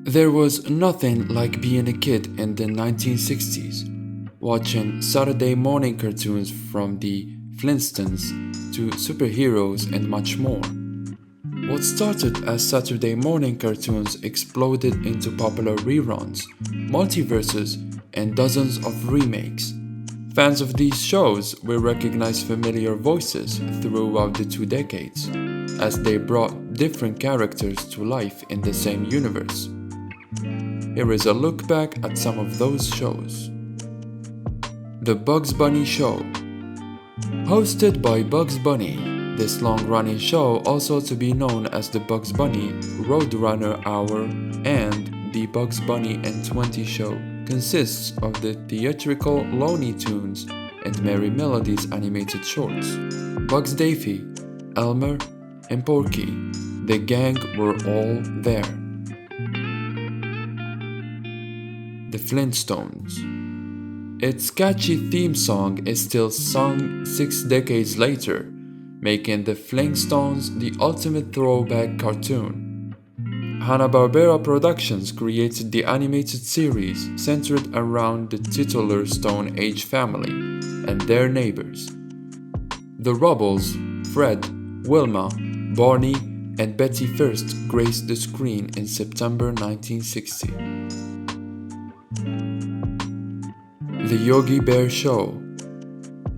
There was nothing like being a kid in the 1960s, watching Saturday morning cartoons from the Flintstones to superheroes and much more. What started as Saturday morning cartoons exploded into popular reruns, multiverses, and dozens of remakes. Fans of these shows will recognize familiar voices throughout the 2 decades, as they brought different characters to life in the same universe. Here is a look back at some of those shows. The Bugs Bunny Show. Hosted by Bugs Bunny, this long-running show, also to be known as the Bugs Bunny Roadrunner Hour and the Bugs Bunny and 20 Show, consists of the theatrical Looney Tunes and Merry Melodies animated shorts. Bugs Daffy, Elmer, and Porky, the gang were all there. The Flintstones. Its catchy theme song is still sung 6 decades later, making the Flintstones the ultimate throwback cartoon. Hanna-Barbera Productions created the animated series centered around the titular Stone Age family and their neighbors. The Rubbles, Fred, Wilma, Barney, and Betty first graced the screen in September 1960. The Yogi Bear Show.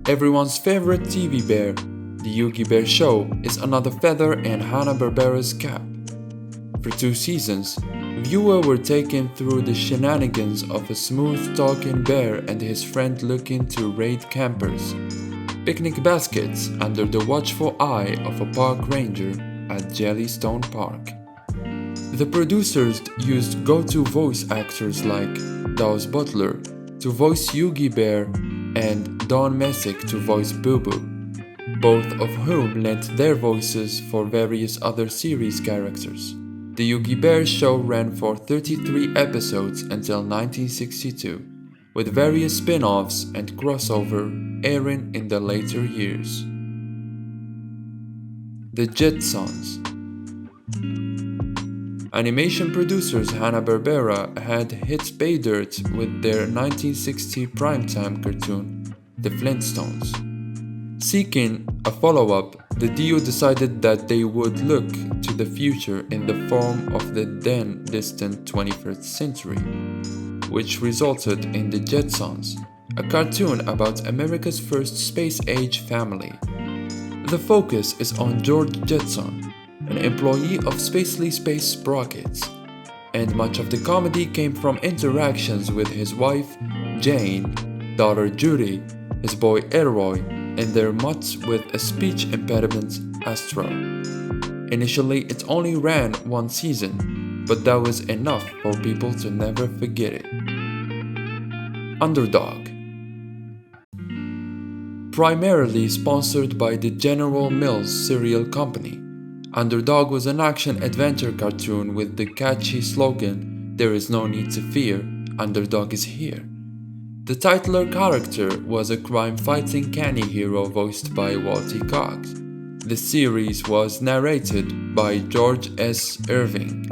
Everyone's favorite TV bear, the Yogi Bear Show is another feather in Hanna-Barbera's cap. For 2 seasons, viewers were taken through the shenanigans of a smooth-talking bear and his friend looking to raid campers, picnic baskets under the watchful eye of a park ranger at Jellystone Park. The producers used go-to voice actors like Daws Butler to voice Yogi Bear and Don Messick to voice Boo Boo, both of whom lent their voices for various other series characters. The Yogi Bear Show ran for 33 episodes until 1962, with various spin-offs and crossover airing in the later years. The Jetsons. Animation producers Hanna-Barbera had hit pay dirt with their 1960 primetime cartoon, The Flintstones. Seeking a follow-up, the duo decided that they would look to the future in the form of the then distant 21st century, which resulted in The Jetsons, a cartoon about America's first space-age family. The focus is on George Jetson, an employee of Spacely Space Sprockets, and much of the comedy came from interactions with his wife, Jane, daughter Judy, his boy Elroy, and their mutt with a speech impediment, Astro. Initially, it only ran 1 season, but that was enough for people to never forget it. Underdog. Primarily sponsored by the General Mills cereal company, Underdog was an action-adventure cartoon with the catchy slogan, "There is no need to fear, Underdog is here." The titular character was a crime-fighting canny hero voiced by Walty Cox. The series was narrated by George S. Irving.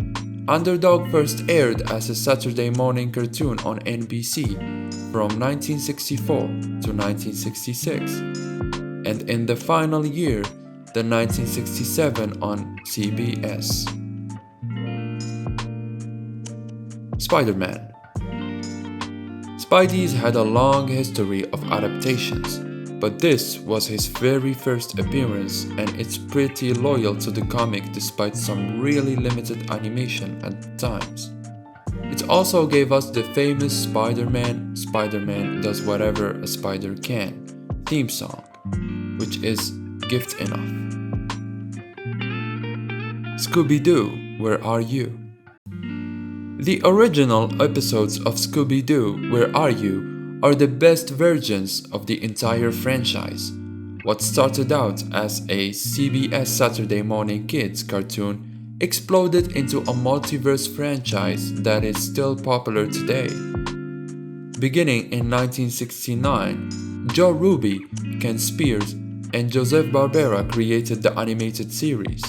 Underdog first aired as a Saturday morning cartoon on NBC from 1964 to 1966, and in the final year, the 1967 on CBS. Spider-Man. Spidey's had a long history of adaptations, but this was his very first appearance, and it's pretty loyal to the comic despite some really limited animation at times. It also gave us the famous Spider-Man Does Whatever a Spider Can theme song, which is gift enough. Scooby-Doo, Where Are You? The original episodes of Scooby-Doo, Where Are You? Are the best versions of the entire franchise. What started out as a CBS Saturday Morning Kids cartoon exploded into a multiverse franchise that is still popular today. Beginning in 1969, Joe Ruby, Ken Spears, and Joseph Barbera created the animated series.